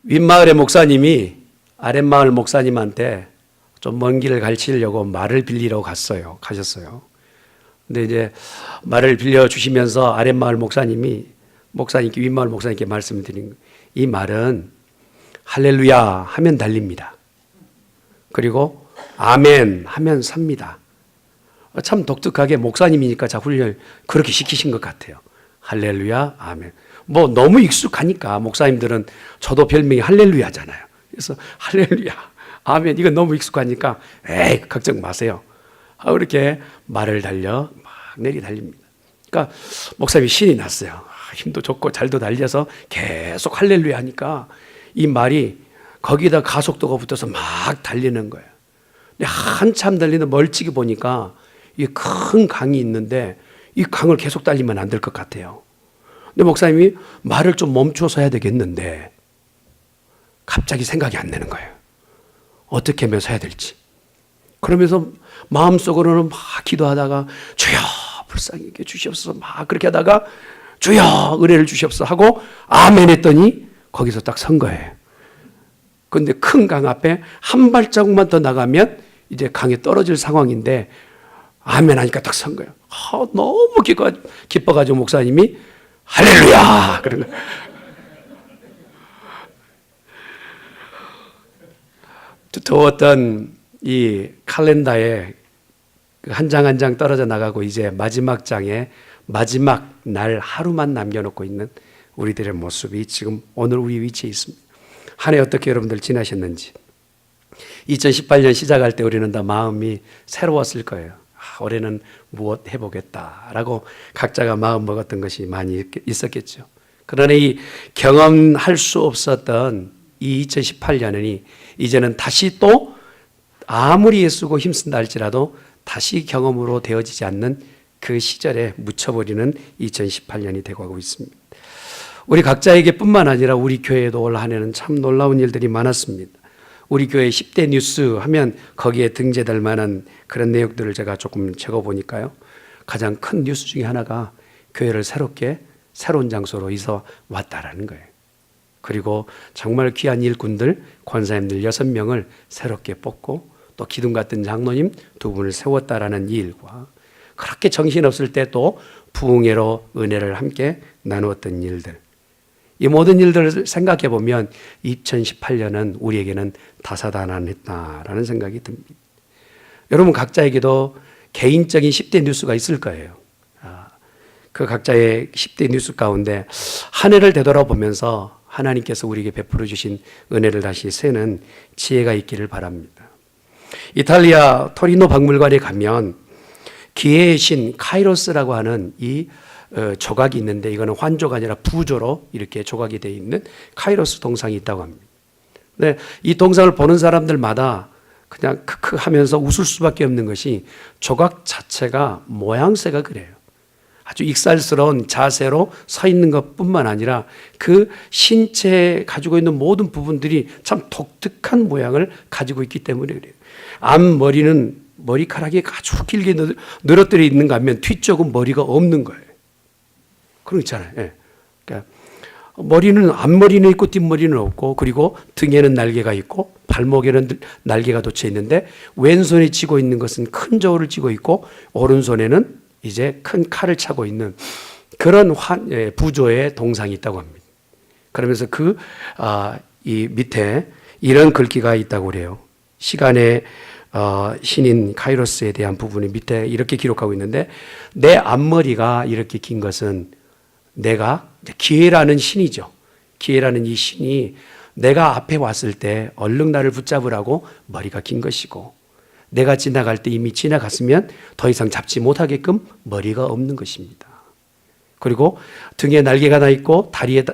윗마을의 목사님이 아랫마을 목사님한테 좀 먼 길을 가르치려고 말을 빌리러 가셨어요. 근데 이제 말을 빌려주시면서 아랫마을 목사님께 윗마을 목사님께 말씀드린 거예요. 이 말은 할렐루야 하면 달립니다. 그리고 아멘 하면 삽니다. 참 독특하게 목사님이니까 자 훈련을 그렇게 시키신 것 같아요. 할렐루야 아멘. 뭐 너무 익숙하니까 목사님들은 저도 별명이 할렐루야잖아요. 그래서 할렐루야 아멘 이건 너무 익숙하니까 에이 걱정 마세요. 그렇게 말을 달려 막 내리달립니다. 그러니까 목사님이 신이 났어요. 힘도 좋고 잘도 달려서 계속 할렐루야 하니까 이 말이 거기다 가속도가 붙어서 막 달리는 거예요. 근데 한참 달리는 멀찍이 보니까 이 큰 강이 있는데 이 강을 계속 달리면 안 될 것 같아요. 근데 목사님이 말을 좀 멈춰서 해야 되겠는데 갑자기 생각이 안 나는 거예요. 어떻게 하면서 해야 될지. 그러면서 마음속으로는 막 기도하다가 주여 불쌍히 여겨 주시옵소서 막 그렇게 하다가 주여 은혜를 주시옵소서 하고 아멘 했더니 거기서 딱 선 거예요. 그런데 큰 강 앞에 한 발자국만 더 나가면 이제 강에 떨어질 상황인데 아멘 하니까 딱 선 거예요. 너무 기뻐가지고 목사님이 할렐루야 그런 거예요. 두터웠던 이 칼렌더에 한 장 한 장 떨어져 나가고 이제 마지막 장에 마지막 날 하루만 남겨놓고 있는 우리들의 모습이 지금 오늘 우리 위치에 있습니다. 한 해 어떻게 여러분들 지나셨는지. 2018년 시작할 때 우리는 다 마음이 새로웠을 거예요. 올해는 무엇 해보겠다라고 각자가 마음 먹었던 것이 많이 있었겠죠. 그러나 이 경험할 수 없었던 이 2018년이 이제는 다시 또 아무리 애쓰고 힘쓴다 할지라도 다시 경험으로 되어지지 않는 그 시절에 묻혀버리는 2018년이 되고 가고 있습니다. 우리 각자에게 뿐만 아니라 우리 교회에도 올 한 해는 참 놀라운 일들이 많았습니다. 우리 교회 10대 뉴스 하면 거기에 등재될 만한 그런 내용들을 제가 조금 적어보니까요. 가장 큰 뉴스 중에 하나가 교회를 새로운 장소로 이사 왔다라는 거예요. 그리고 정말 귀한 일꾼들, 권사님들 6명을 새롭게 뽑고 또 기둥 같은 장로님 2분을 세웠다라는 일과 그렇게 정신없을 때 또 부흥회로 은혜를 함께 나누었던 일들. 이 모든 일들을 생각해 보면 2018년은 우리에게는 다사다난했다라는 생각이 듭니다. 여러분 각자에게도 개인적인 10대 뉴스가 있을 거예요. 그 각자의 10대 뉴스 가운데 한 해를 되돌아보면서 하나님께서 우리에게 베풀어 주신 은혜를 다시 세는 지혜가 있기를 바랍니다. 이탈리아 토리노 박물관에 가면 기회의 신 카이로스라고 하는 이 조각이 있는데 이거는 환조가 아니라 부조로 이렇게 조각이 되어 있는 카이로스 동상이 있다고 합니다. 네, 이 동상을 보는 사람들마다 그냥 크크 하면서 웃을 수밖에 없는 것이 조각 자체가 모양새가 그래요. 아주 익살스러운 자세로 서 있는 것뿐만 아니라 그 신체에 가지고 있는 모든 부분들이 참 독특한 모양을 가지고 있기 때문에 그래요. 앞머리는 머리카락이 아주 길게 늘어뜨려 있는가 하면 뒤쪽은 머리가 없는 거예요. 그런 거 있잖아요. 예. 그러니까 머리는 앞머리는 있고 뒷머리는 없고 그리고 등에는 날개가 있고 발목에는 날개가 돋쳐 있는데 왼손에 쥐고 있는 것은 큰 저울을 쥐고 있고 오른손에는 이제 큰 칼을 차고 있는 그런 부조의 동상이 있다고 합니다. 그러면서 이 밑에 이런 글귀가 있다고 그래요. 시간의 신인 카이로스에 대한 부분이 밑에 이렇게 기록하고 있는데 내 앞머리가 이렇게 긴 것은 내가 기회라는 신이죠. 기회라는 이 신이 내가 앞에 왔을 때 얼른 나를 붙잡으라고 머리가 긴 것이고 내가 지나갈 때 이미 지나갔으면 더 이상 잡지 못하게끔 머리가 없는 것입니다. 그리고 등에 날개가 나 있고 다리에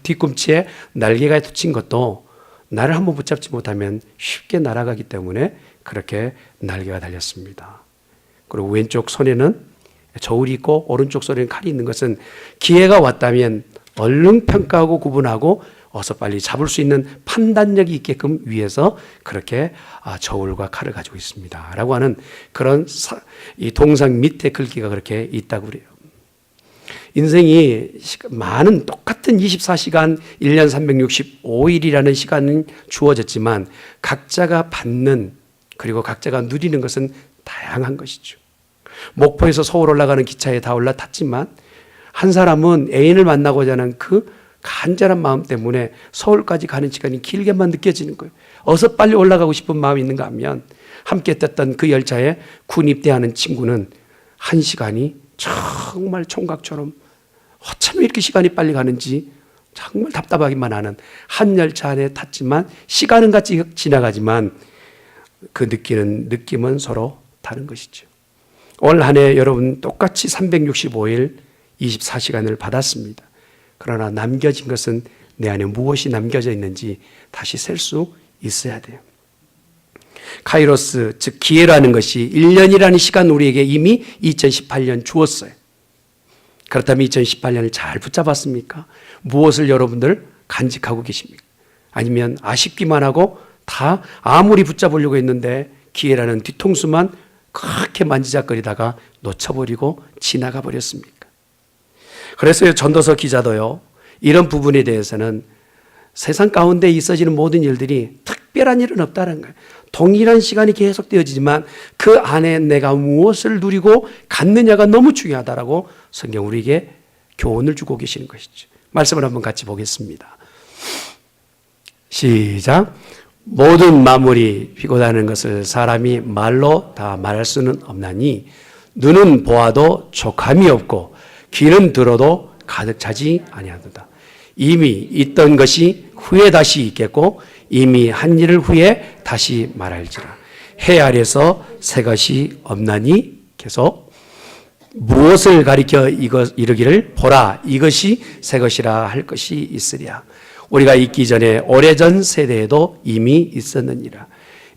뒤꿈치에 날개가 돋친 것도 나를 한번 붙잡지 못하면 쉽게 날아가기 때문에 그렇게 날개가 달렸습니다. 그리고 왼쪽 손에는 저울이 있고 오른쪽 손에는 칼이 있는 것은 기회가 왔다면 얼른 평가하고 구분하고 어서 빨리 잡을 수 있는 판단력이 있게끔 위해서 그렇게 저울과 칼을 가지고 있습니다. 라고 하는 그런 이 동상 밑에 글귀가 그렇게 있다고 그래요. 인생이 많은 똑같은 24시간 1년 365일이라는 시간은 주어졌지만 각자가 받는 그리고 각자가 누리는 것은 다양한 것이죠. 목포에서 서울 올라가는 기차에 다 올라탔지만 한 사람은 애인을 만나고자 하는 그 간절한 마음 때문에 서울까지 가는 시간이 길게만 느껴지는 거예요. 어서 빨리 올라가고 싶은 마음이 있는가 하면 함께 탔던 그 열차에 군 입대하는 친구는 한 시간이 정말 총각처럼 어쩜 이렇게 시간이 빨리 가는지 정말 답답하기만 하는 한 열차 안에 탔지만 시간은 같이 지나가지만 그 느낌은 서로 다른 것이죠. 올 한 해 여러분 똑같이 365일 24시간을 받았습니다. 그러나 남겨진 것은 내 안에 무엇이 남겨져 있는지 다시 셀 수 있어야 돼요. 카이로스, 즉 기회라는 것이 1년이라는 시간 우리에게 이미 2018년 주었어요. 그렇다면 2018년을 잘 붙잡았습니까? 무엇을 여러분들 간직하고 계십니까? 아니면 아쉽기만 하고 다 아무리 붙잡으려고 했는데 기회라는 뒤통수만 그렇게 만지작거리다가 놓쳐버리고 지나가 버렸습니까? 그래서 전도서 기자도요, 이런 부분에 대해서는 세상 가운데 있어지는 모든 일들이 특별한 일은 없다는 거예요. 동일한 시간이 계속 되어지지만 그 안에 내가 무엇을 누리고 갖느냐가 너무 중요하다라고 성경 우리에게 교훈을 주고 계시는 것이죠. 말씀을 한번 같이 보겠습니다. 시작. 모든 만물이 피고다는 것을 사람이 말로 다 말할 수는 없나니 눈은 보아도 족함이 없고 귀는 들어도 가득 차지 아니하도다. 이미 있던 것이 후에 다시 있겠고 이미 한 일을 후에 다시 말할지라. 해 아래서 새 것이 없나니 계속 무엇을 가리켜 이르기를 보라 이것이 새 것이라 할 것이 있으랴. 우리가 있기 전에 오래전 세대에도 이미 있었느니라.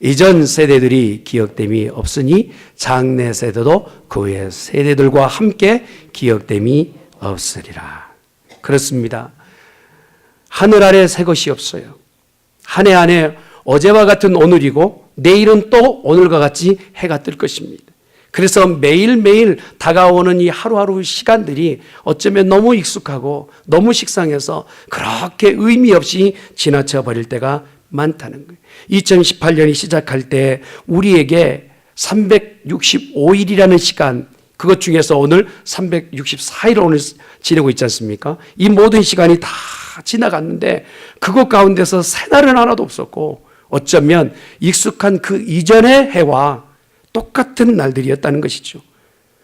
이전 세대들이 기억됨이 없으니 장래 세대도 그 외 세대들과 함께 기억됨이 없으리라. 그렇습니다. 하늘 아래 새 것이 없어요. 한 해 안에 어제와 같은 오늘이고 내일은 또 오늘과 같이 해가 뜰 것입니다. 그래서 매일매일 다가오는 이 하루하루 시간들이 어쩌면 너무 익숙하고 너무 식상해서 그렇게 의미 없이 지나쳐 버릴 때가 많다는 거예요. 2018년이 시작할 때 우리에게 365일이라는 시간, 그것 중에서 오늘 364일 오늘 지내고 있지 않습니까? 이 모든 시간이 다 지나갔는데 그것 가운데서 새날은 하나도 없었고 어쩌면 익숙한 그 이전의 해와 똑같은 날들이었다는 것이죠.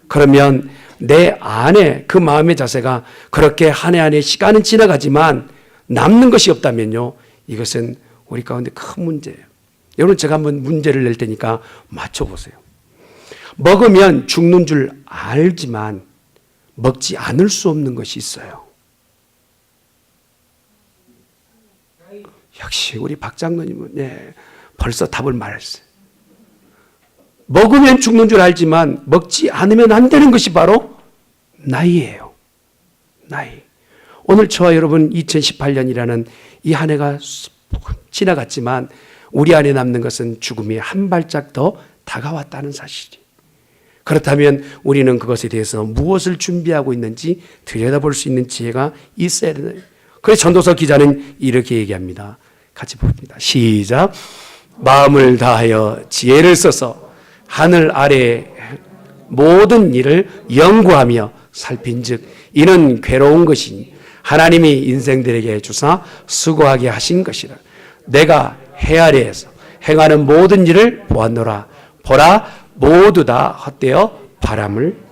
그러면 내 안에 그 마음의 자세가 그렇게 한 해 한 해 시간은 지나가지만 남는 것이 없다면요, 이것은 우리 가운데 큰 문제예요. 여러분, 제가 한번 문제를 낼 테니까 맞춰보세요. 먹으면 죽는 줄 알지만 먹지 않을 수 없는 것이 있어요. 역시 우리 박 장로님은 벌써 답을 말했어요. 먹으면 죽는 줄 알지만 먹지 않으면 안 되는 것이 바로 나이예요. 나이. 오늘 저와 여러분 2018년이라는 이 한 해가 지나갔지만 우리 안에 남는 것은 죽음이 한 발짝 더 다가왔다는 사실이. 그렇다면 우리는 그것에 대해서 무엇을 준비하고 있는지 들여다볼 수 있는 지혜가 있어야 되는. 그래서 전도서 기자는 이렇게 얘기합니다. 같이 봅니다. 시작. 마음을 다하여 지혜를 써서 하늘 아래 모든 일을 연구하며 살핀즉 이는 괴로운 것이니 하나님이 인생들에게 주사 수고하게 하신 것이라. 내가 해 아래에서 행하는 모든 일을 보았노라. 보라 모두 다 헛되어 바람을.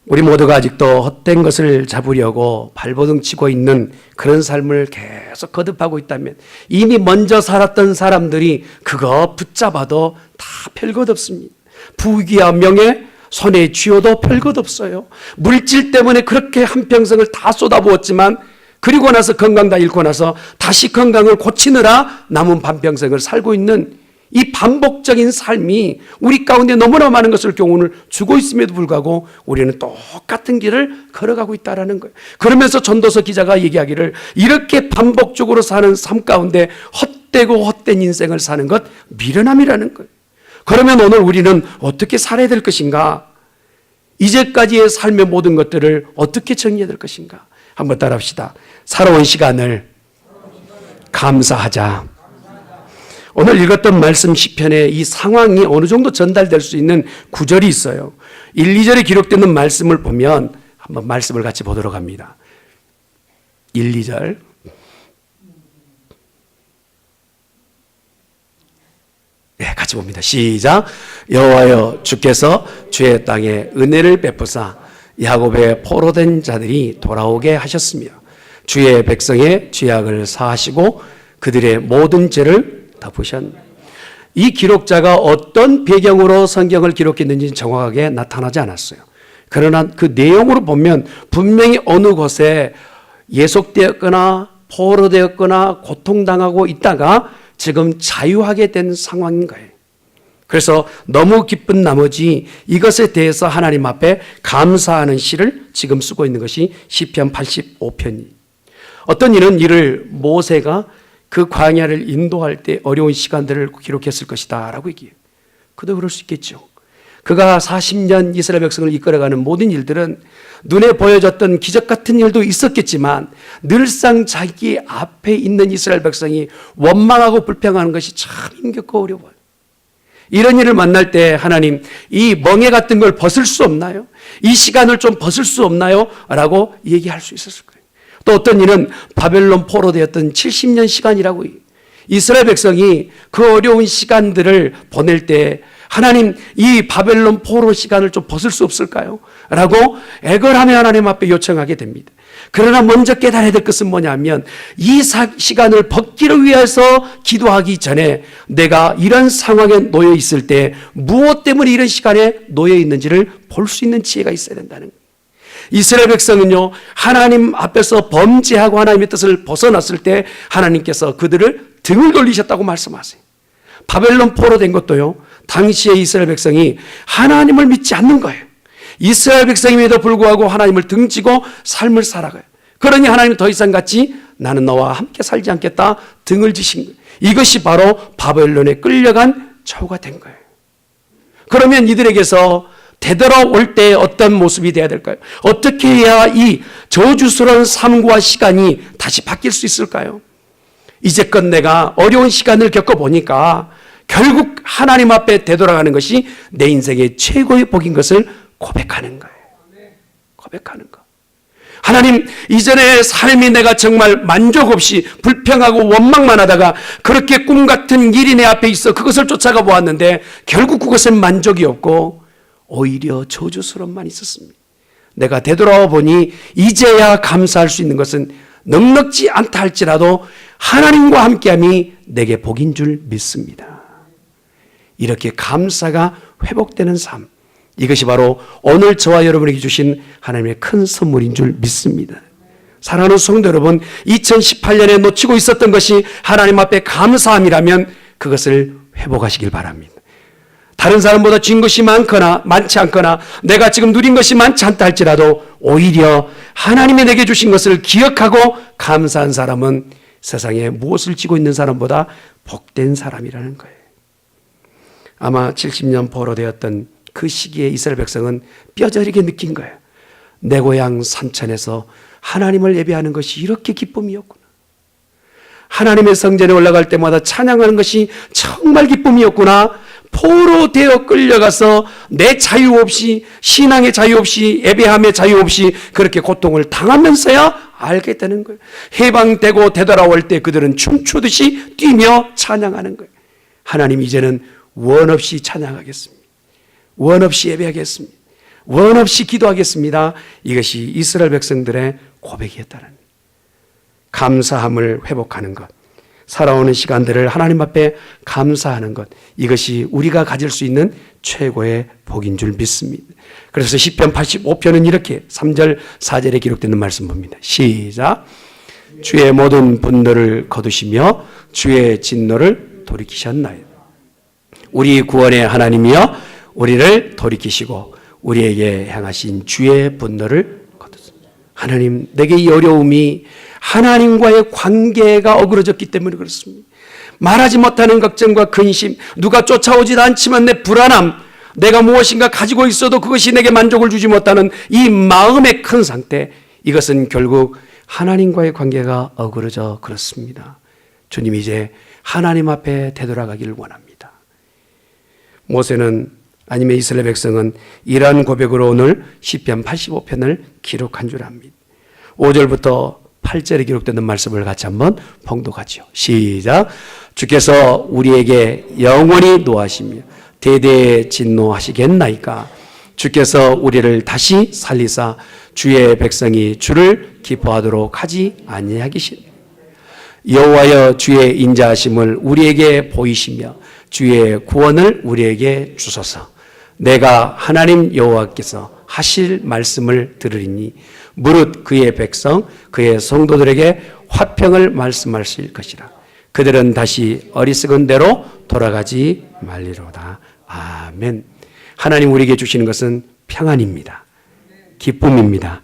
우리 모두가 아직도 헛된 것을 잡으려고 발버둥 치고 있는 그런 삶을 계속 거듭하고 있다면 이미 먼저 살았던 사람들이 그거 붙잡아도 다 별것 없습니다. 부귀와 명예, 손에 쥐어도 별것 없어요. 물질 때문에 그렇게 한평생을 다 쏟아부었지만 그리고 나서 건강 다 잃고 나서 다시 건강을 고치느라 남은 반평생을 살고 있는 이 반복적인 삶이 우리 가운데 너무나 많은 것을 교훈을 주고 있음에도 불구하고 우리는 똑같은 길을 걸어가고 있다는 거예요. 그러면서 전도서 기자가 얘기하기를 이렇게 반복적으로 사는 삶 가운데 헛되고 헛된 인생을 사는 것 미련함이라는 거예요. 그러면 오늘 우리는 어떻게 살아야 될 것인가? 이제까지의 삶의 모든 것들을 어떻게 정리해야 될 것인가? 한번 따라합시다. 살아온 시간을 감사하자. 오늘 읽었던 말씀 시편에 이 상황이 어느 정도 전달될 수 있는 구절이 있어요. 1, 2절에 기록되는 말씀을 보면 한번 말씀을 같이 보도록 합니다. 1, 2절. 네, 같이 봅니다. 시작. 여호와여, 주께서 주의 땅에 은혜를 베푸사 야곱의 포로된 자들이 돌아오게 하셨으며 주의 백성의 죄악을 사하시고 그들의 모든 죄를 덮으셨네. 이 기록자가 어떤 배경으로 성경을 기록했는지 정확하게 나타나지 않았어요. 그러나 그 내용으로 보면 분명히 어느 곳에 예속되었거나 포로되었거나 고통당하고 있다가 지금 자유하게 된 상황인 거예요. 그래서 너무 기쁜 나머지 이것에 대해서 하나님 앞에 감사하는 시를 지금 쓰고 있는 것이 시편 85편이. 어떤 이는 이를 모세가 그 광야를 인도할 때 어려운 시간들을 기록했을 것이다 라고 얘기해요. 그도 그럴 수 있겠죠. 그가 40년 이스라엘 백성을 이끌어가는 모든 일들은 눈에 보여졌던 기적 같은 일도 있었겠지만 늘상 자기 앞에 있는 이스라엘 백성이 원망하고 불평하는 것이 참 힘겹고 어려워요. 이런 일을 만날 때 하나님, 이 멍에 같은 걸 벗을 수 없나요? 이 시간을 좀 벗을 수 없나요? 라고 얘기할 수 있었을 거예요. 또 어떤 일은 바벨론 포로되었던 70년 시간이라고, 이스라엘 백성이 그 어려운 시간들을 보낼 때 하나님, 이 바벨론 포로 시간을 좀 벗을 수 없을까요? 라고 애걸하며 하나님 앞에 요청하게 됩니다. 그러나 먼저 깨달아야 될 것은 뭐냐면 이 시간을 벗기를 위해서 기도하기 전에 내가 이런 상황에 놓여 있을 때 무엇 때문에 이런 시간에 놓여 있는지를 볼 수 있는 지혜가 있어야 된다는 거예요. 이스라엘 백성은요, 하나님 앞에서 범죄하고 하나님의 뜻을 벗어났을 때 하나님께서 그들을 등을 돌리셨다고 말씀하세요. 바벨론 포로 된 것도요, 당시에 이스라엘 백성이 하나님을 믿지 않는 거예요. 이스라엘 백성임에도 불구하고 하나님을 등지고 삶을 살아가요. 그러니 하나님 더 이상 같이 나는 너와 함께 살지 않겠다 등을 지신 거예요. 이것이 바로 바벨론에 끌려간 처우가 된 거예요. 그러면 이들에게서 되돌아올 때 어떤 모습이 되어야 될까요? 어떻게 해야 이 저주스러운 삶과 시간이 다시 바뀔 수 있을까요? 이제껏 내가 어려운 시간을 겪어보니까 결국 하나님 앞에 되돌아가는 것이 내 인생의 최고의 복인 것을 고백하는 거예요. 고백하는 거. 하나님, 이전의 삶이 내가 정말 만족 없이 불평하고 원망만 하다가 그렇게 꿈 같은 일이 내 앞에 있어 그것을 쫓아가 보았는데 결국 그것은 만족이 없고 오히려 저주스러움만 있었습니다. 내가 되돌아와 보니 이제야 감사할 수 있는 것은 넉넉지 않다 할지라도 하나님과 함께함이 내게 복인 줄 믿습니다. 이렇게 감사가 회복되는 삶, 이것이 바로 오늘 저와 여러분에게 주신 하나님의 큰 선물인 줄 믿습니다. 사랑하는 성도 여러분, 2018년에 놓치고 있었던 것이 하나님 앞에 감사함이라면 그것을 회복하시길 바랍니다. 다른 사람보다 쥔 것이 많지 않거나 내가 지금 누린 것이 많지 않다 할지라도 오히려 하나님이 내게 주신 것을 기억하고 감사한 사람은 세상에 무엇을 쥐고 있는 사람보다 복된 사람이라는 거예요. 아마 70년 포로되었던 그 시기에 이스라엘 백성은 뼈저리게 느낀 거예요. 내 고향 산천에서 하나님을 예배하는 것이 이렇게 기쁨이었구나. 하나님의 성전에 올라갈 때마다 찬양하는 것이 정말 기쁨이었구나. 포로되어 끌려가서 내 자유 없이, 신앙의 자유 없이, 예배함의 자유 없이 그렇게 고통을 당하면서야 알게 되는 거예요. 해방되고 되돌아올 때 그들은 춤추듯이 뛰며 찬양하는 거예요. 하나님, 이제는 원 없이 찬양하겠습니다. 원 없이 예배하겠습니다. 원 없이 기도하겠습니다. 이것이 이스라엘 백성들의 고백이었다는 거예요. 감사함을 회복하는 것, 살아오는 시간들을 하나님 앞에 감사하는 것, 이것이 우리가 가질 수 있는 최고의 복인 줄 믿습니다. 그래서 시편 85편은 이렇게 3절 4절에 기록되는 말씀 봅니다. 시작. 주의 모든 분노를 거두시며 주의 진노를 돌이키셨나요? 우리 구원의 하나님이여 우리를 돌이키시고 우리에게 향하신 주의 분노를 거두셨습니다. 하나님, 내게 이 어려움이 하나님과의 관계가 어그러졌기 때문에 그렇습니다. 말하지 못하는 걱정과 근심, 누가 쫓아오지도 않지만 내 불안함, 내가 무엇인가 가지고 있어도 그것이 내게 만족을 주지 못하는 이 마음의 큰 상태, 이것은 결국 하나님과의 관계가 어그러져 그렇습니다. 주님, 이제 하나님 앞에 되돌아가기를 원합니다. 모세는, 아니면 이스라엘 백성은 이러한 고백으로 오늘 시편 85편을 기록한 줄 압니다. 5절부터 8절에 기록되는 말씀을 같이 한번 봉독하죠. 시작. 주께서 우리에게 영원히 노하시며 대대에 진노하시겠나이까. 주께서 우리를 다시 살리사 주의 백성이 주를 기뻐하도록 하지 아니하시니. 여호와여, 주의 인자하심을 우리에게 보이시며 주의 구원을 우리에게 주소서. 내가 하나님 여호와께서 하실 말씀을 들으리니 무릇 그의 백성, 그의 성도들에게 화평을 말씀하실 것이라. 그들은 다시 어리석은 대로 돌아가지 말리로다. 아멘. 하나님 우리에게 주시는 것은 평안입니다. 기쁨입니다.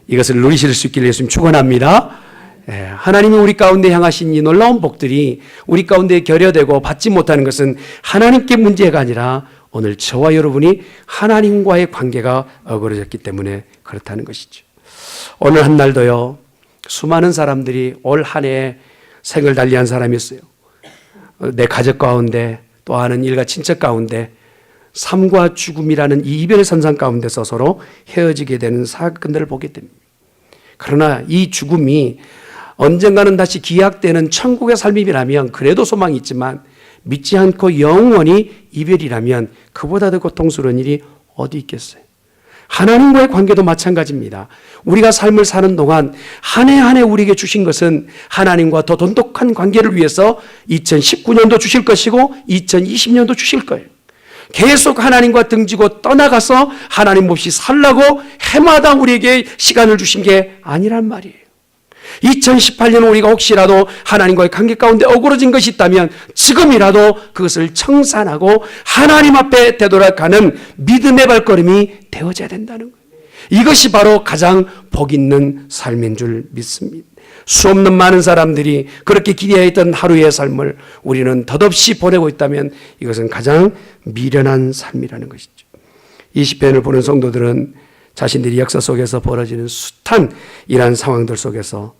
이것을 누리실 수 있기를 예수님 축원합니다. 하나님이 우리 가운데 향하신 이 놀라운 복들이 우리 가운데 결여되고 받지 못하는 것은 하나님께 문제가 아니라 오늘 저와 여러분이 하나님과의 관계가 어그러졌기 때문에 그렇다는 것이죠. 오늘 한 날도요, 수많은 사람들이 올 한 해에 생을 달리한 사람이 있어요. 내 가족 가운데, 또 아는 일가 친척 가운데 삶과 죽음이라는 이 이별의 선상 가운데서 서로 헤어지게 되는 사건들을 보게 됩니다. 그러나 이 죽음이 언젠가는 다시 기약되는 천국의 삶이라면 그래도 소망이 있지만, 믿지 않고 영원히 이별이라면 그보다 더 고통스러운 일이 어디 있겠어요? 하나님과의 관계도 마찬가지입니다. 우리가 삶을 사는 동안 한 해 한 해 우리에게 주신 것은 하나님과 더 돈독한 관계를 위해서 2019년도 주실 것이고 2020년도 주실 거예요. 계속 하나님과 등지고 떠나가서 하나님 없이 살라고 해마다 우리에게 시간을 주신 게 아니란 말이에요. 2018년 우리가 혹시라도 하나님과의 관계 가운데 어그러진 것이 있다면 지금이라도 그것을 청산하고 하나님 앞에 되돌아가는 믿음의 발걸음이 되어져야 된다는 거예요. 이것이 바로 가장 복 있는 삶인 줄 믿습니다. 수없는 많은 사람들이 그렇게 기대했던 하루의 삶을 우리는 덧없이 보내고 있다면 이것은 가장 미련한 삶이라는 것이죠. 이 시편을 보는 성도들은 자신들이 역사 속에서 벌어지는 숱한 이러한 상황들 속에서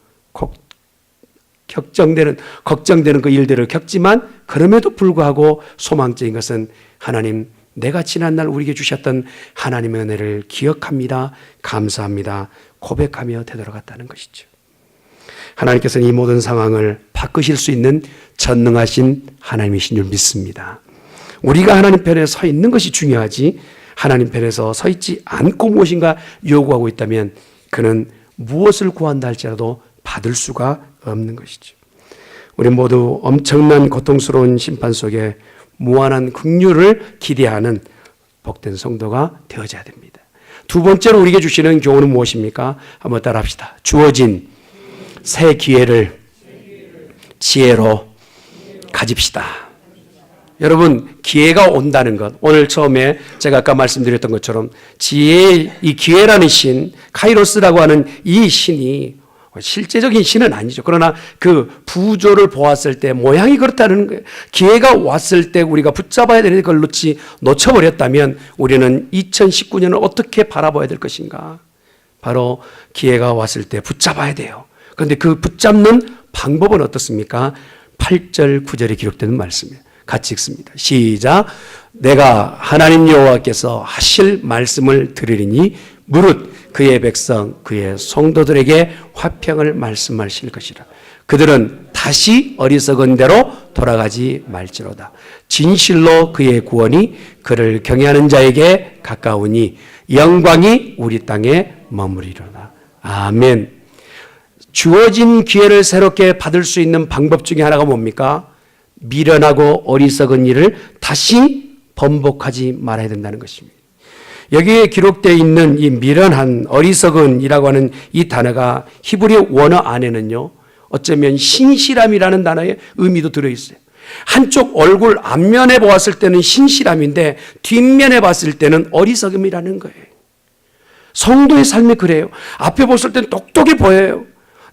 걱정되는 그 일들을 겪지만 그럼에도 불구하고 소망적인 것은 하나님, 내가 지난날 우리에게 주셨던 하나님의 은혜를 기억합니다. 감사합니다. 고백하며 되돌아갔다는 것이죠. 하나님께서는 이 모든 상황을 바꾸실 수 있는 전능하신 하나님이신 줄 믿습니다. 우리가 하나님 편에 서 있는 것이 중요하지, 하나님 편에서 서 있지 않고 무엇인가 요구하고 있다면 그는 무엇을 구한다 할지라도 받을 수가 없는 것이죠. 우리 모두 엄청난 고통스러운 심판 속에 무한한 긍휼을 기대하는 복된 성도가 되어져야 됩니다. 두 번째로 우리에게 주시는 교훈은 무엇입니까? 한번 따라합시다. 주어진 새 기회를 지혜로 가집시다. 여러분, 기회가 온다는 것, 오늘 처음에 제가 아까 말씀드렸던 것처럼 지혜의 이 기회라는 신, 카이로스라고 하는 이 신이 실제적인 신은 아니죠. 그러나 그 부조를 보았을 때 모양이 그렇다는 거예요. 기회가 왔을 때 우리가 붙잡아야 되는 걸 놓쳐버렸다면 우리는 2019년을 어떻게 바라봐야 될 것인가? 바로 기회가 왔을 때 붙잡아야 돼요. 그런데 그 붙잡는 방법은 어떻습니까? 8절, 9절에 기록되는 말씀이에요. 같이 읽습니다. 시작. 내가 하나님 여호와께서 하실 말씀을 들으리니 무릇 그의 백성, 그의 성도들에게 화평을 말씀하실 것이라. 그들은 다시 어리석은 대로 돌아가지 말지로다. 진실로 그의 구원이 그를 경외하는 자에게 가까우니 영광이 우리 땅에 머무리로다. 아멘. 주어진 기회를 새롭게 받을 수 있는 방법 중에 하나가 뭡니까? 미련하고 어리석은 일을 다시 번복하지 말아야 된다는 것입니다. 여기에 기록되어 있는 이 미련한, 어리석은이라고 하는 이 단어가 히브리 원어 안에는요, 어쩌면 신실함이라는 단어의 의미도 들어있어요. 한쪽 얼굴 앞면에 보았을 때는 신실함인데 뒷면에 봤을 때는 어리석음이라는 거예요. 성도의 삶이 그래요. 앞에 봤을 때는 똑똑해 보여요.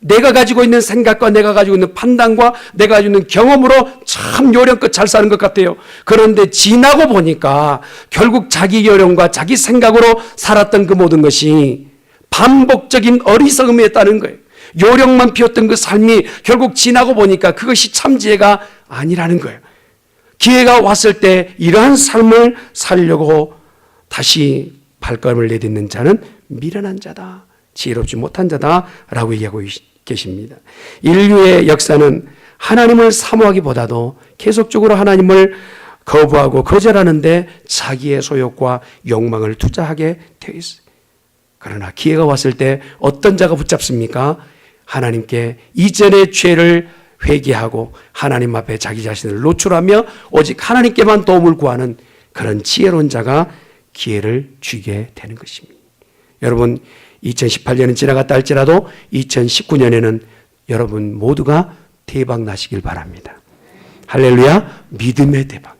내가 가지고 있는 생각과 내가 가지고 있는 판단과 내가 가지고 있는 경험으로 참 요령껏 잘 사는 것 같아요. 그런데 지나고 보니까 결국 자기 요령과 자기 생각으로 살았던 그 모든 것이 반복적인 어리석음에 따른 거예요. 요령만 피웠던 그 삶이 결국 지나고 보니까 그것이 참 지혜가 아니라는 거예요. 기회가 왔을 때 이러한 삶을 살려고 다시 발걸음을 내딛는 자는 미련한 자다, 지혜롭지 못한 자다라고 얘기하고 계십니다. 인류의 역사는 하나님을 사모하기보다도 계속적으로 하나님을 거부하고 거절하는데 자기의 소욕과 욕망을 투자하게 되어 있어요. 그러나 기회가 왔을 때 어떤 자가 붙잡습니까? 하나님께 이전의 죄를 회개하고 하나님 앞에 자기 자신을 노출하며 오직 하나님께만 도움을 구하는 그런 지혜로운 자가 기회를 주게 되는 것입니다. 여러분, 2018년은 지나갔다 할지라도 2019년에는 여러분 모두가 대박 나시길 바랍니다. 할렐루야, 믿음의 대박.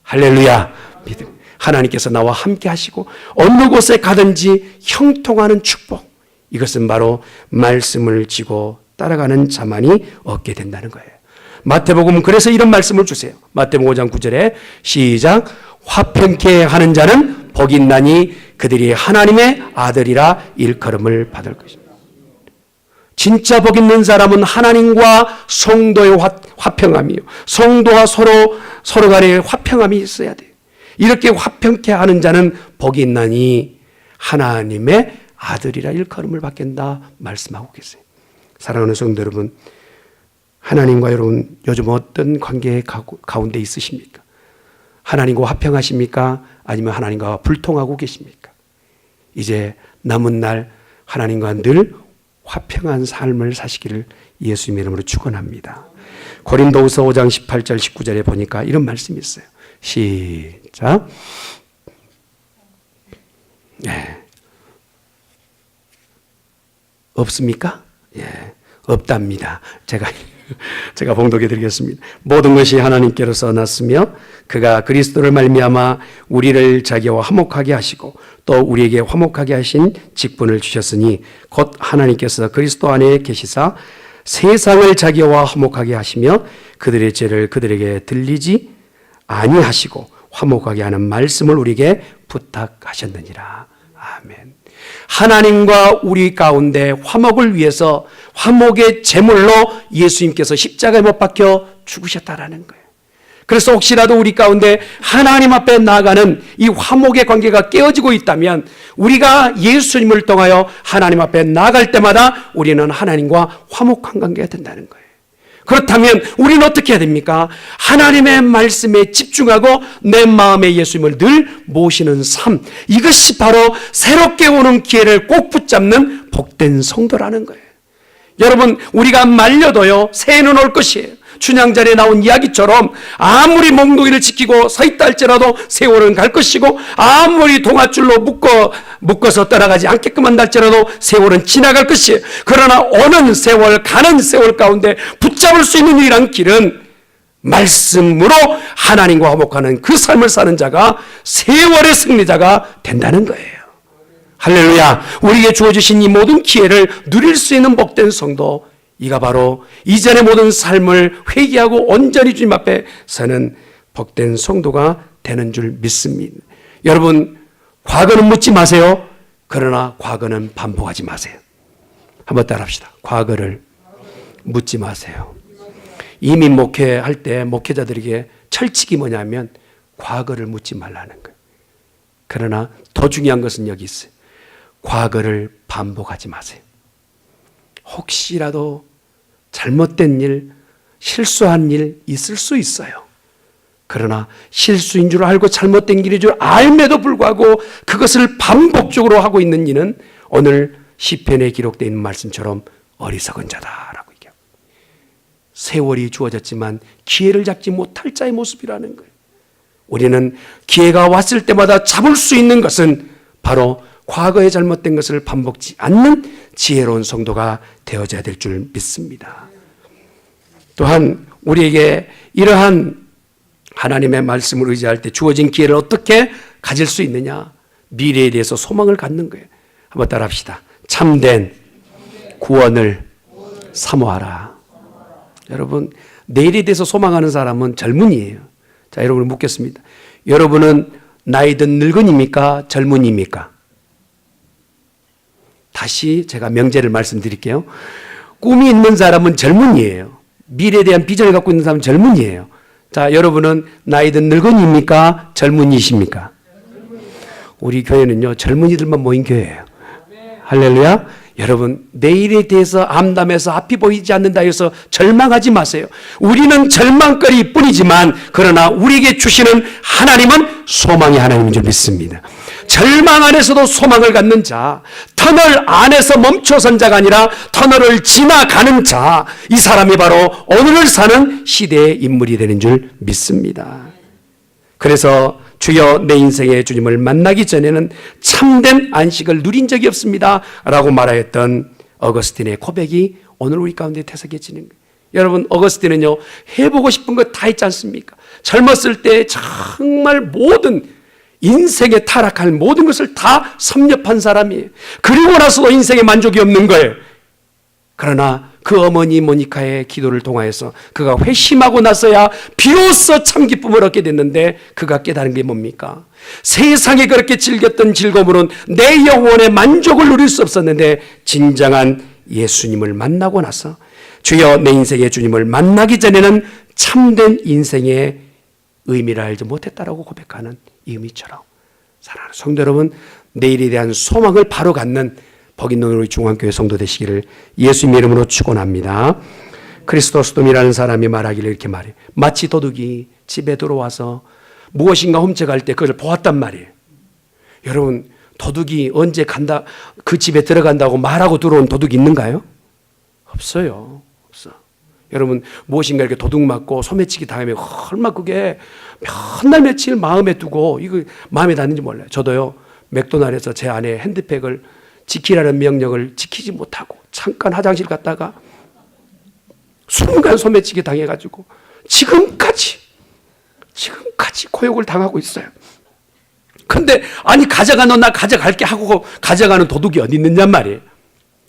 할렐루야, 믿음. 하나님께서 나와 함께 하시고 어느 곳에 가든지 형통하는 축복. 이것은 바로 말씀을 지고 따라가는 자만이 얻게 된다는 거예요. 마태복음은 그래서 이런 말씀을 주세요. 마태복음 5장 9절에 시작. 화평케 하는 자는 복이 있나니 그들이 하나님의 아들이라 일컬음을 받을 것입니다. 진짜 복 있는 사람은 하나님과 성도의 화평함이요, 성도와 서로 간의 화평함이 있어야 돼요. 이렇게 화평케 하는 자는 복이 있나니 하나님의 아들이라 일컬음을 받겠다 말씀하고 계세요. 사랑하는 성도 여러분, 하나님과 여러분 요즘 어떤 관계 가운데 있으십니까? 하나님과 화평하십니까? 아니면 하나님과 불통하고 계십니까? 이제 남은 날 하나님과 늘 화평한 삶을 사시기를 예수님의 이름으로 축원합니다. 고린도후서 5장 18절 19절에 보니까 이런 말씀이 있어요. 시작. 네. 없습니까? 예, 없답니다. 제가 봉독해 드리겠습니다. 모든 것이 하나님께로서 났으며 그가 그리스도를 말미암아 우리를 자기와 화목하게 하시고 또 우리에게 화목하게 하신 직분을 주셨으니 곧 하나님께서 그리스도 안에 계시사 세상을 자기와 화목하게 하시며 그들의 죄를 그들에게 들리지 아니하시고 화목하게 하는 말씀을 우리에게 부탁하셨느니라. 아멘. 하나님과 우리 가운데 화목을 위해서 화목의 제물로 예수님께서 십자가에 못 박혀 죽으셨다라는 거예요. 그래서 혹시라도 우리 가운데 하나님 앞에 나아가는 이 화목의 관계가 깨어지고 있다면 우리가 예수님을 통하여 하나님 앞에 나아갈 때마다 우리는 하나님과 화목한 관계가 된다는 거예요. 그렇다면 우리는 어떻게 해야 됩니까? 하나님의 말씀에 집중하고 내 마음에 예수님을 늘 모시는 삶, 이것이 바로 새롭게 오는 기회를 꼭 붙잡는 복된 성도라는 거예요. 여러분, 우리가 말려도요 새해는 올 것이에요. 춘향전에 나온 이야기처럼 아무리 몽둥이를 지키고 서 있다 할지라도 세월은 갈 것이고 아무리 동아줄로 묶어서 떠나가지 않게끔 한다 할지라도 세월은 지나갈 것이에요. 그러나 오는 세월, 가는 세월 가운데 붙잡을 수 있는 유일한 길은 말씀으로 하나님과 화목하는 그 삶을 사는 자가 세월의 승리자가 된다는 거예요. 할렐루야. 우리에게 주어주신 이 모든 기회를 누릴 수 있는 복된 성도, 이가 바로 이전의 모든 삶을 회개하고 온전히 주님 앞에 서는 복된 성도가 되는 줄 믿습니다. 여러분, 과거는 묻지 마세요. 그러나 과거는 반복하지 마세요. 한번 따라합시다. 과거를 묻지 마세요. 이미 목회할 때 목회자들에게 철칙이 뭐냐면 과거를 묻지 말라는 거예요. 그러나 더 중요한 것은 여기 있어요. 과거를 반복하지 마세요. 혹시라도 잘못된 일, 실수한 일 있을 수 있어요. 그러나 실수인 줄 알고 잘못된 일인 줄 알매도 불구하고 그것을 반복적으로 하고 있는 이는 오늘 시편에 기록되어 있는 말씀처럼 어리석은 자다라고 얘기합니다. 세월이 주어졌지만 기회를 잡지 못할 자의 모습이라는 거예요. 우리는 기회가 왔을 때마다 잡을 수 있는 것은 바로 과거에 잘못된 것을 반복지 않는 지혜로운 성도가 되어져야 될 줄 믿습니다. 또한 우리에게 이러한 하나님의 말씀을 의지할 때 주어진 기회를 어떻게 가질 수 있느냐? 미래에 대해서 소망을 갖는 거예요. 한번 따라합시다. 참된 구원을 사모하라. 여러분, 내일에 대해서 소망하는 사람은 젊은이에요. 자, 여러분을 묻겠습니다. 여러분은 나이 든 늙은입니까? 젊은이입니까? 다시 제가 명제를 말씀드릴게요. 꿈이 있는 사람은 젊은이에요. 미래에 대한 비전을 갖고 있는 사람은 젊은이에요. 자, 여러분은 나이 든 늙은이입니까? 젊은이십니까? 우리 교회는요, 젊은이들만 모인 교회예요. 할렐루야. 여러분, 내일에 대해서 암담해서 앞이 보이지 않는다 해서 절망하지 마세요. 우리는 절망거리 뿐이지만 그러나 우리에게 주시는 하나님은 소망의 하나님인 줄 믿습니다. 절망 안에서도 소망을 갖는 자, 터널 안에서 멈춰선 자가 아니라 터널을 지나가는 자, 이 사람이 바로 오늘을 사는 시대의 인물이 되는 줄 믿습니다. 그래서 주여 내 인생의 주님을 만나기 전에는 참된 안식을 누린 적이 없습니다 라고 말하였던 어거스틴의 고백이 오늘 우리 가운데 되새겨지는 거예요. 여러분, 어거스틴은요, 해보고 싶은 거 다 있지 않습니까? 젊었을 때 정말 모든 인생에 타락할 모든 것을 다 섭렵한 사람이에요. 그리고 나서도 인생에 만족이 없는 거예요. 그러나 그 어머니 모니카의 기도를 통하여서 그가 회심하고 나서야 비로소 참 기쁨을 얻게 됐는데, 그가 깨달은 게 뭡니까? 세상에 그렇게 즐겼던 즐거움으로는 내 영혼의 만족을 누릴 수 없었는데 진정한 예수님을 만나고 나서 주여 내 인생의 주님을 만나기 전에는 참된 인생의 의미를 알지 못했다라고 고백하는 이 의미처럼, 사랑하는 성도 여러분, 내일에 대한 소망을 바로 갖는 복 있는 우리 중앙교회 성도 되시기를 예수님의 이름으로 축원합니다. 크리스토스돔이라는 사람이 말하기를 이렇게 말해요. 마치 도둑이 집에 들어와서 무엇인가 훔쳐갈 때 그걸 보았단 말이에요. 여러분, 도둑이 언제 간다, 그 집에 들어간다고 말하고 들어온 도둑이 있는가요? 없어요. 없어. 여러분, 무엇인가 이렇게 도둑 맞고 소매치기 당하면 얼마 그게 몇 날 며칠 마음에 두고 이거 마음에 닿는지 몰라요. 저도요, 맥도날드에서 제 아내 핸드백을 지키라는 명령을 지키지 못하고 잠깐 화장실 갔다가 순간 소매치기 당해가지고 지금까지 고욕을 당하고 있어요. 근데 아니 가져가, 나 가져갈게 하고 가져가는 도둑이 어디 있느냐 말이에요.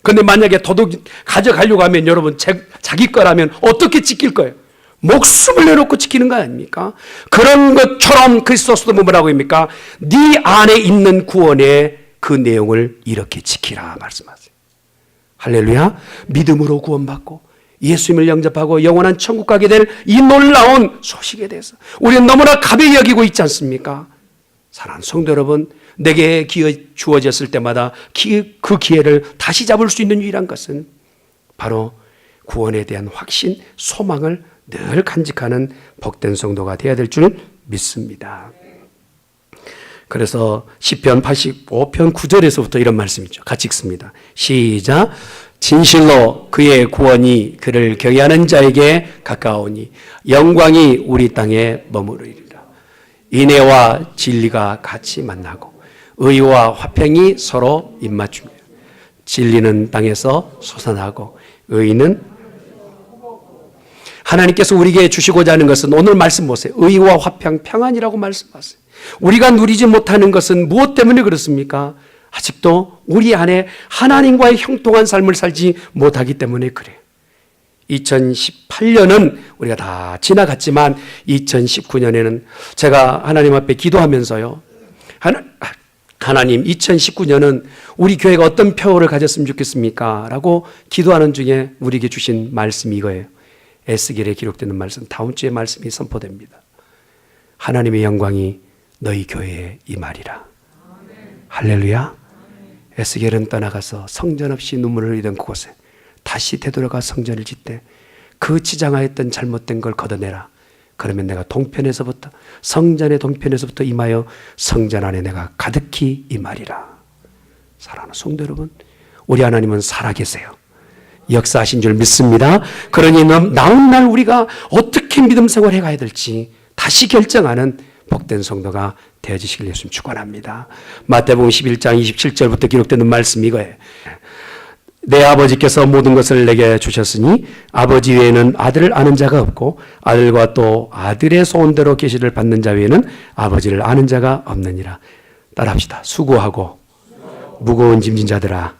근데 만약에 도둑이 가져가려고 하면 여러분 자기 거라면 어떻게 지킬 거예요? 목숨을 내놓고 지키는 거 아닙니까? 그런 것처럼 그리스도도 뭐라고 합니까? 네 안에 있는 구원의 그 내용을 이렇게 지키라 말씀하세요. 할렐루야. 믿음으로 구원받고 예수님을 영접하고 영원한 천국 가게 될 이 놀라운 소식에 대해서 우리는 너무나 가벼이 여기고 있지 않습니까? 사랑하는 성도 여러분, 내게 기회 주어졌을 때마다 그 기회를 다시 잡을 수 있는 유일한 것은 바로 구원에 대한 확신, 소망을 늘 간직하는 복된 성도가 되어야 될 줄 믿습니다. 그래서 시편 85편 9절에서부터 이런 말씀이죠. 같이 읽습니다. 시작. 진실로 그의 구원이 그를 경외하는 자에게 가까우니 영광이 우리 땅에 머무르리라. 인애와 진리가 같이 만나고 의와 화평이 서로 입맞추며 진리는 땅에서 솟아나고 의는, 하나님께서 우리에게 주시고자 하는 것은 오늘 말씀 보세요. 의와 화평, 평안이라고 말씀하세요. 우리가 누리지 못하는 것은 무엇 때문에 그렇습니까? 아직도 우리 안에 하나님과의 형통한 삶을 살지 못하기 때문에 그래요. 2018년은 우리가 다 지나갔지만 2019년에는 제가 하나님 앞에 기도하면서요, 하나님 2019년은 우리 교회가 어떤 표를 가졌으면 좋겠습니까? 라고 기도하는 중에 우리에게 주신 말씀이 이거예요. 에스겔에 기록되는 말씀, 다음 주에 말씀이 선포됩니다. 하나님의 영광이 너희 교회에 임하리라. 할렐루야. 에스겔은 떠나가서 성전 없이 눈물을 흘리던 그곳에 다시 되돌아가 성전을 짓되 그 지장하였던 잘못된 걸 걷어내라. 그러면 내가 동편에서부터, 성전의 동편에서부터 임하여 성전 안에 내가 가득히 임하리라. 사랑하는 성도 여러분, 우리 하나님은 살아계세요. 역사하신 줄 믿습니다. 그러니 나온 날 우리가 어떻게 믿음 생활해 가야 될지 다시 결정하는 복된 성도가 되어지시길 예수님 축원합니다. 마태복음 11장 27절부터 기록되는 말씀이 이거예요. 내 아버지께서 모든 것을 내게 주셨으니 아버지 외에는 아들을 아는 자가 없고 아들과 또 아들의 소원대로 계시를 받는 자 외에는 아버지를 아는 자가 없느니라. 따라합시다. 수고하고 무거운 짐진 자들아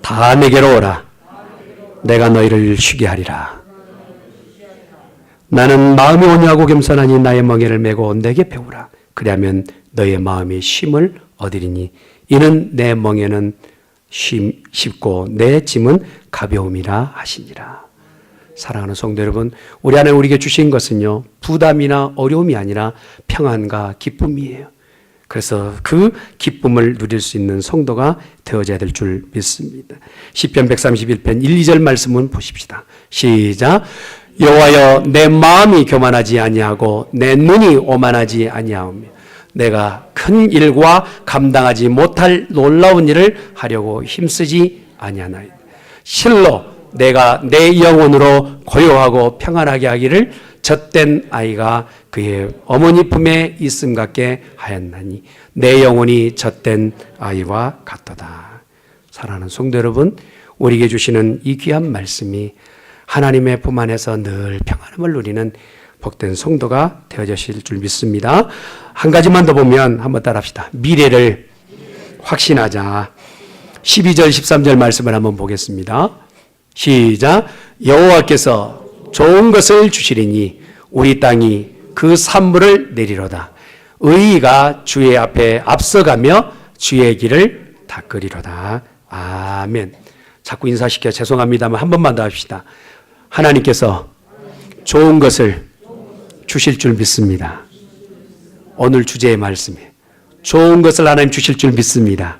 다 내게로 오라. 내가 너희를 쉬게 하리라. 나는 마음이 온유하고 겸손하니 나의 멍에를 메고 내게 배우라. 그리하면 너의 마음이 쉼을 얻으리니 이는 내 멍에는 쉽고 내 짐은 가벼움이라 하시니라. 사랑하는 성도 여러분, 우리 안에 우리에게 주신 것은요, 부담이나 어려움이 아니라 평안과 기쁨이에요. 그래서 그 기쁨을 누릴 수 있는 성도가 되어져야 될 줄 믿습니다. 시편 131편 1, 2절 말씀은 보십시다. 시작. 여호와여, 내 마음이 교만하지 아니하고 내 눈이 오만하지 아니하오며 내가 큰 일과 감당하지 못할 놀라운 일을 하려고 힘쓰지 아니하나이다. 실로 내가 내 영혼으로 고요하고 평안하게 하기를 젖된 아이가 그의 어머니 품에 있음 같게 하였나니 내 영혼이 젖된 아이와 같도다. 사랑하는 성도 여러분, 우리에게 주시는 이 귀한 말씀이 하나님의 품 안에서 늘 평안함을 누리는 복된 성도가 되어지실 줄 믿습니다. 한 가지만 더 보면 한번 따라합시다. 미래를 확신하자. 12절 13절 말씀을 한번 보겠습니다. 시작. 여호와께서 좋은 것을 주시리니 우리 땅이 그 산물을 내리로다. 의의가 주의 앞에 앞서가며 주의 길을 닦으리로다. 아멘. 자꾸 인사시켜 죄송합니다만 한 번만 더 합시다. 하나님께서 좋은 것을 주실 줄 믿습니다. 오늘 주제의 말씀에 좋은 것을 하나님 주실 줄 믿습니다.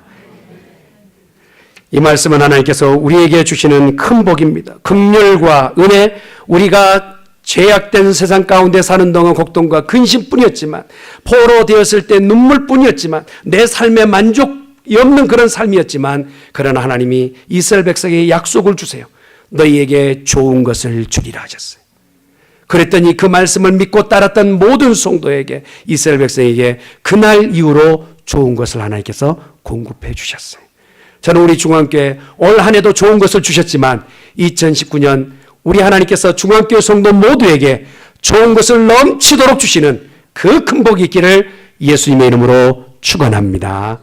이 말씀은 하나님께서 우리에게 주시는 큰 복입니다. 긍휼과 은혜, 우리가 죄악된 세상 가운데 사는 동안 곡동과 근심뿐이었지만, 포로되었을 때 눈물뿐이었지만, 내 삶에 만족이 없는 그런 삶이었지만, 그러나 하나님이 이스라엘 백성에게 약속을 주세요. 너희에게 좋은 것을 주리라 하셨어요. 그랬더니 그 말씀을 믿고 따랐던 모든 성도에게, 이스라엘 백성에게 그날 이후로 좋은 것을 하나님께서 공급해 주셨어요. 저는 우리 중앙교회 올 한 해도 좋은 것을 주셨지만 2019년 우리 하나님께서 중앙교회 성도 모두에게 좋은 것을 넘치도록 주시는 그 큰 복이 있기를 예수님의 이름으로 축원합니다.